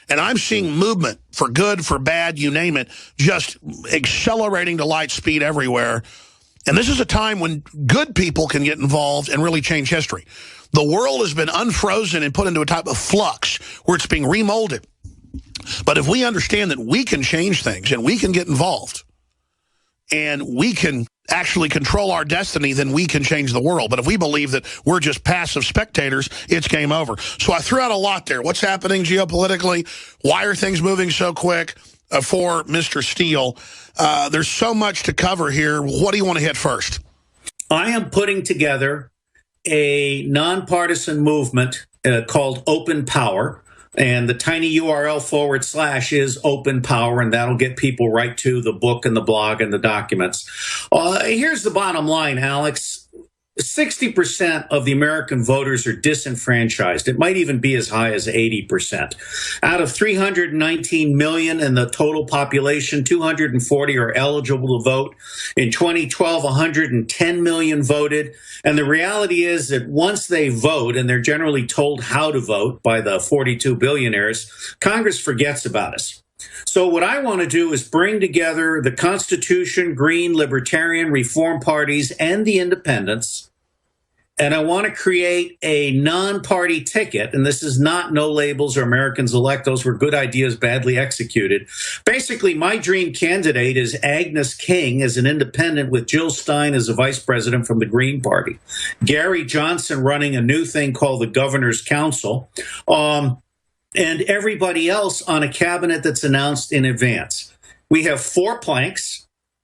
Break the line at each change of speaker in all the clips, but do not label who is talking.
And I'm seeing movement for good, for bad, you name it, just accelerating to light speed everywhere. And this is a time when good people can get involved and really change history. The world has been unfrozen and put into a type of flux where it's being remolded. But if we understand that we can change things and we can get involved and we can actually control our destiny, then we can change the world. But if we believe that we're just passive spectators, it's game over. So I threw out a lot there. What's happening geopolitically? Why are things moving so quick for Mr. Steele? There's so much to cover here. What do you want to hit first?
I am putting together a nonpartisan movement called Open Power. And the tiny URL / is Open Power, and that'll get people right to the book and the blog and the documents. Here's the bottom line, Alex. 60% of the American voters are disenfranchised. It might even be as high as 80%. Out of 319 million in the total population, 240 are eligible to vote. In 2012, 110 million voted. And the reality is that once they vote, and they're generally told how to vote by the 42 billionaires, Congress forgets about us. So what I want to do is bring together the Constitution, Green, Libertarian, Reform parties, and the independents. And I want to create a non-party ticket. And this is not no labels or Americans elect. Those were good ideas badly executed. Basically, my dream candidate is Agnes King as an independent with Jill Stein as a vice president from the Green Party. Gary Johnson running a new thing called the Governor's Council. And everybody else on a cabinet that's announced in advance. We have 4 planks.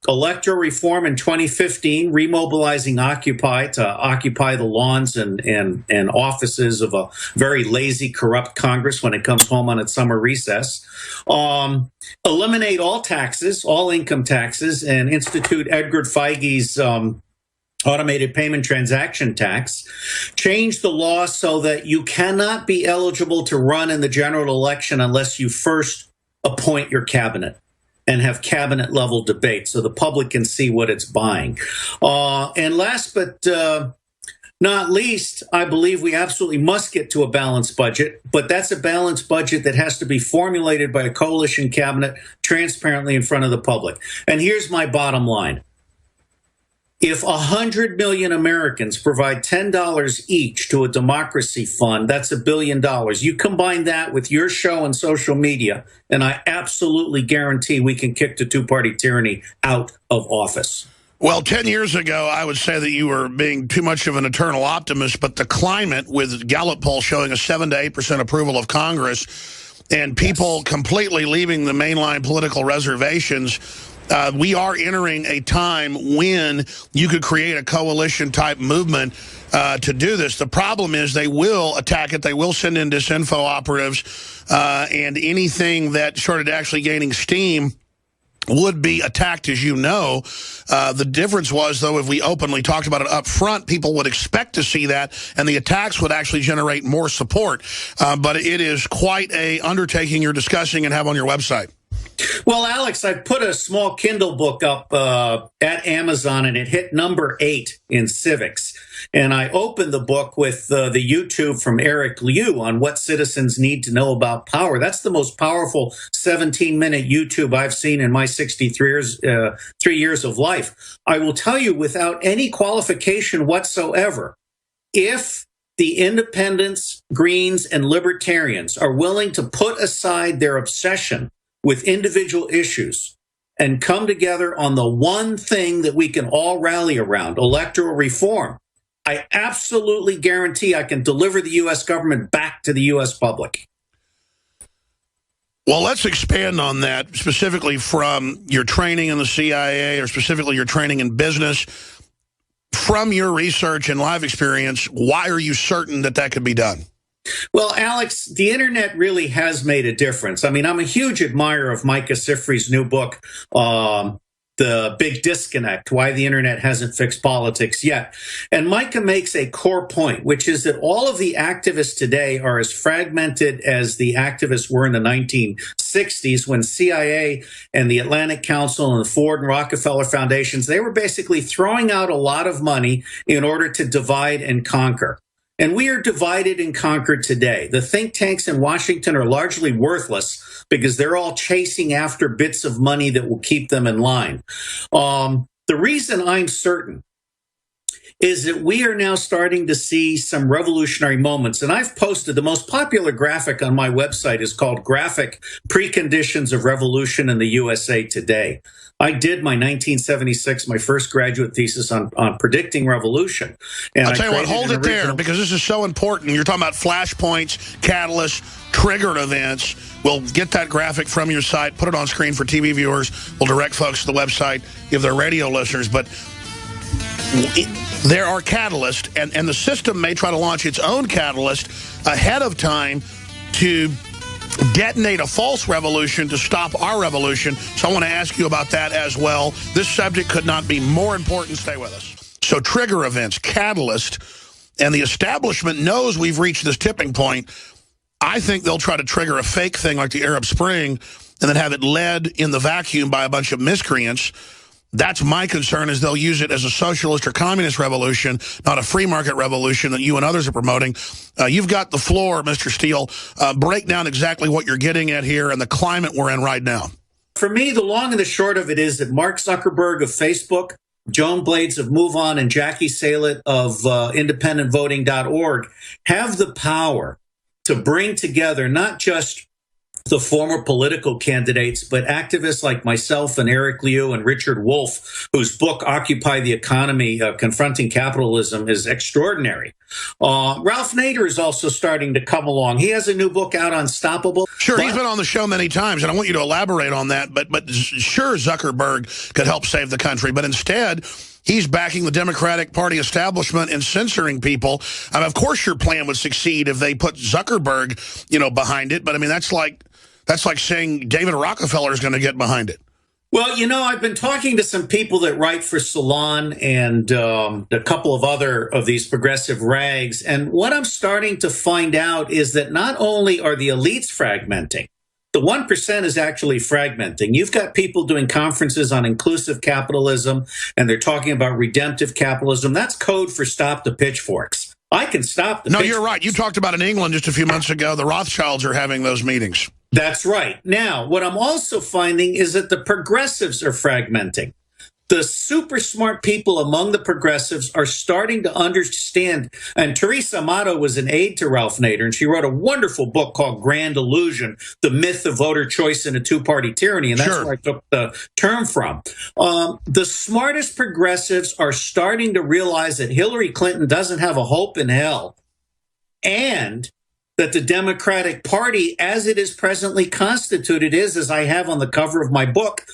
Electoral reform in 2015, remobilizing Occupy to occupy the lawns and offices of a very lazy, corrupt Congress when it comes home on its summer recess. Eliminate all taxes, all income taxes, and institute Edgar Feige's automated payment transaction tax. Change the law so that you cannot be eligible to run in the general election unless you first appoint your cabinet and have cabinet level debate so the public can see what it's buying. And last but not least, I believe we absolutely must get to a balanced budget, but that's a balanced budget that has to be formulated by a coalition cabinet transparently in front of the public. And here's my bottom line. If 100 million Americans provide $10 each to a democracy fund, that's $1 billion. You combine that with your show and social media, and I absolutely guarantee we can kick the two-party tyranny out of office.
Well, 10 years ago, I would say that you were being too much of an eternal optimist, but the climate with Gallup poll showing a 7 to 8% approval of Congress and people completely leaving the mainline political reservations, we are entering a time when you could create a coalition-type movement to do this. The problem is they will attack it. They will send in disinfo operatives, and anything that started actually gaining steam would be attacked, as you know. The difference was, though, if we openly talked about it up front, people would expect to see that, and the attacks would actually generate more support. But it is quite a undertaking you're discussing and have on your website.
Well, Alex, I put a small Kindle book up at Amazon, and it hit number 8 in civics. And I opened the book with the YouTube from Eric Liu on what citizens need to know about power. That's the most powerful 17-minute YouTube I've seen in my 3 years of life. I will tell you without any qualification whatsoever, if the independents, Greens, and Libertarians are willing to put aside their obsession with individual issues and come together on the one thing that we can all rally around, electoral reform, I absolutely guarantee I can deliver the U.S. government back to the U.S. public.
Well, let's expand on that, specifically from your training in the CIA or specifically your training in business. From your research and live experience, why are you certain that that could be done?
Well, Alex, the internet really has made a difference. I mean, I'm a huge admirer of Micah Sifry's new book, The Big Disconnect, Why the Internet Hasn't Fixed Politics Yet. And Micah makes a core point, which is that all of the activists today are as fragmented as the activists were in the 1960s when CIA and the Atlantic Council and the Ford and Rockefeller Foundations, they were basically throwing out a lot of money in order to divide and conquer. And we are divided and conquered today. The think tanks in Washington are largely worthless because they're all chasing after bits of money that will keep them in line. The reason I'm certain is that we are now starting to see some revolutionary moments. And I've posted the most popular graphic on my website is called Graphic Preconditions of Revolution in the USA Today. I did my 1976, my first graduate thesis on predicting revolution. And
I'll tell you what, hold it there, because this is so important. You're talking about flashpoints, catalysts, triggered events. We'll get that graphic from your site, put it on screen for TV viewers. We'll direct folks to the website if they're radio listeners. But there are catalysts, and the system may try to launch its own catalyst ahead of time to detonate a false revolution to stop our revolution. So I want to ask you about that as well. This subject could not be more important. Stay with us. So trigger events, catalyst, and the establishment knows we've reached this tipping point. I think they'll try to trigger a fake thing like the Arab Spring and then have it led in the vacuum by a bunch of miscreants. That's my concern, is they'll use it as a socialist or communist revolution, not a free market revolution that you and others are promoting. You've got the floor, Mr. Steele. Break down exactly what you're getting at here and the climate we're in right now.
For me, the long and the short of it is that Mark Zuckerberg of Facebook, Joan Blades of MoveOn, and Jackie Salet of independentvoting.org have the power to bring together not just the former political candidates, but activists like myself and Eric Liu and Richard Wolff, whose book, Occupy the Economy, Confronting Capitalism, is extraordinary. Ralph Nader is also starting to come along. He has a new book out, Unstoppable.
Sure, he's been on the show many times, and I want you to elaborate on that. But sure, Zuckerberg could help save the country, but instead, he's backing the Democratic Party establishment and censoring people. I mean, of course your plan would succeed if they put Zuckerberg, behind it. But I mean, that's like saying David Rockefeller is going to get behind it.
Well, I've been talking to some people that write for Salon and a couple of other of these progressive rags. And what I'm starting to find out is that not only are the elites fragmenting, the 1% is actually fragmenting. You've got people doing conferences on inclusive capitalism, and they're talking about redemptive capitalism. That's code for stop the pitchforks. I can stop the pitchforks.
No, you're right. You talked about in England just a few months ago. The Rothschilds are having those meetings.
That's right. Now, what I'm also finding is that the progressives are fragmenting. The super smart people among the progressives are starting to understand. And Teresa Amato was an aide to Ralph Nader, and she wrote a wonderful book called Grand Illusion, The Myth of Voter Choice in a Two-Party Tyranny. And that's where I took the term from. The smartest progressives are starting to realize that Hillary Clinton doesn't have a hope in hell, and that the Democratic Party, as it is presently constituted, is, as I have on the cover of my book,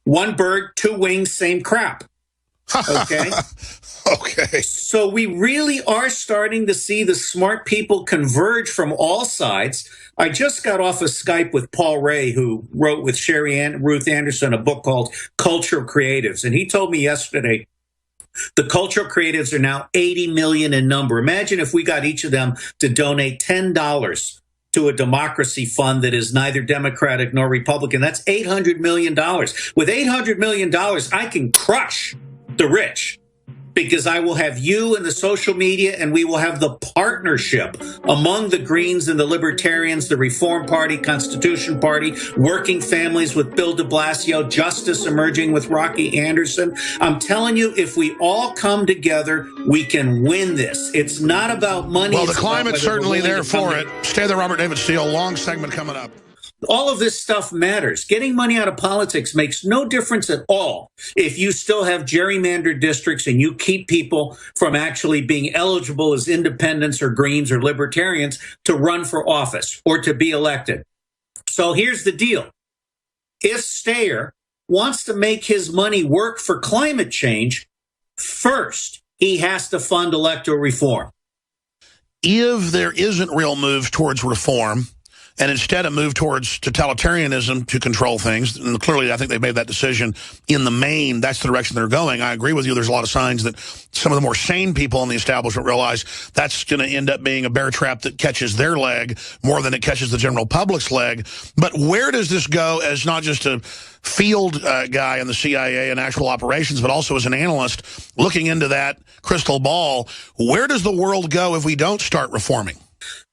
one bird, two wings, same crap. Okay?
Okay.
So we really are starting to see the smart people converge from all sides. I just got off of Skype with Paul Ray, who wrote with Ruth Anderson a book called Cultural Creatives. And he told me yesterday, the cultural creatives are now 80 million in number. Imagine if we got each of them to donate $10 to a democracy fund that is neither Democratic nor Republican. That's $800 million. With $800 million, I can crush the rich, because I will have you in the social media, and we will have the partnership among the Greens and the Libertarians, the Reform Party, Constitution Party, working families with Bill de Blasio, Justice emerging with Rocky Anderson. I'm telling you, if we all come together, we can win this. It's not about money.
Well, the climate's certainly there for it. Stay there, Robert David Steele. Long segment coming up.
All of this stuff matters. Getting money out of politics makes no difference at all if you still have gerrymandered districts and you keep people from actually being eligible as independents or Greens or Libertarians to run for office or to be elected. So here's the deal. If Steyer wants to make his money work for climate change, first, he has to fund electoral reform.
If there isn't real moves towards reform, and instead have moved towards totalitarianism to control things. And clearly, I think they've made that decision in the main. That's the direction they're going. I agree with you. There's a lot of signs that some of the more sane people in the establishment realize that's going to end up being a bear trap that catches their leg more than it catches the general public's leg. But where does this go as not just a field guy in the CIA and actual operations, but also as an analyst looking into that crystal ball? Where does the world go if we don't start reforming?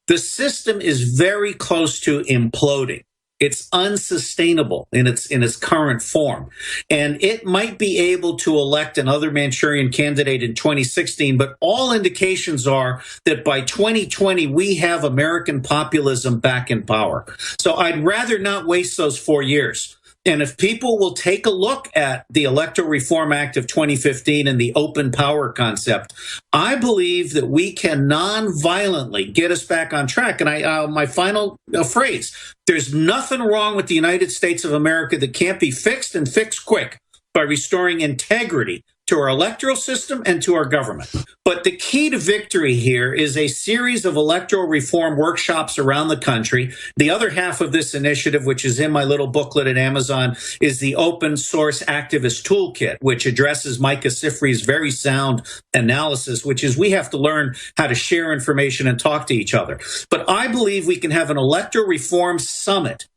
The system is very close to imploding. It's unsustainable in its current form. And it might be able to elect another Manchurian candidate in 2016, but all indications are that by 2020, we have American populism back in power. So I'd rather not waste those 4 years. And if people will take a look at the Electoral Reform Act of 2015 and the open power concept, I believe that we can non-violently get us back on track. And my final phrase, there's nothing wrong with the United States of America that can't be fixed and fixed quick by restoring integrity to our electoral system and to our government. But the key to victory here is a series of electoral reform workshops around the country. The other half of this initiative, which is in my little booklet at Amazon, is the Open Source Activist Toolkit, which addresses Micah Sifry's very sound analysis, which is we have to learn how to share information and talk to each other. But I believe we can have an electoral reform summit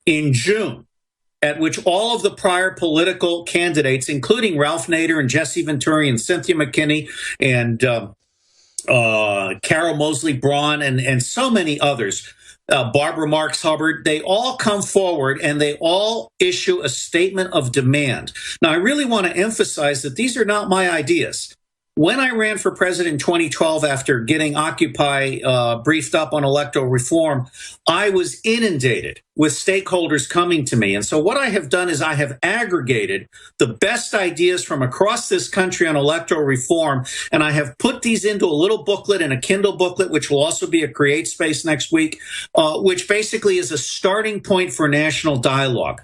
in June, at which all of the prior political candidates, including Ralph Nader and Jesse Venturi and Cynthia McKinney and Carol Mosley Braun and so many others, Barbara Marks Hubbard, they all come forward and they all issue a statement of demand. Now, I really want to emphasize that these are not my ideas. When I ran for president in 2012, after getting Occupy briefed up on electoral reform, I was inundated with stakeholders coming to me. And so what I have done is I have aggregated the best ideas from across this country on electoral reform, and I have put these into a little booklet and a Kindle booklet, which will also be a Create Space next week, which basically is a starting point for national dialogue.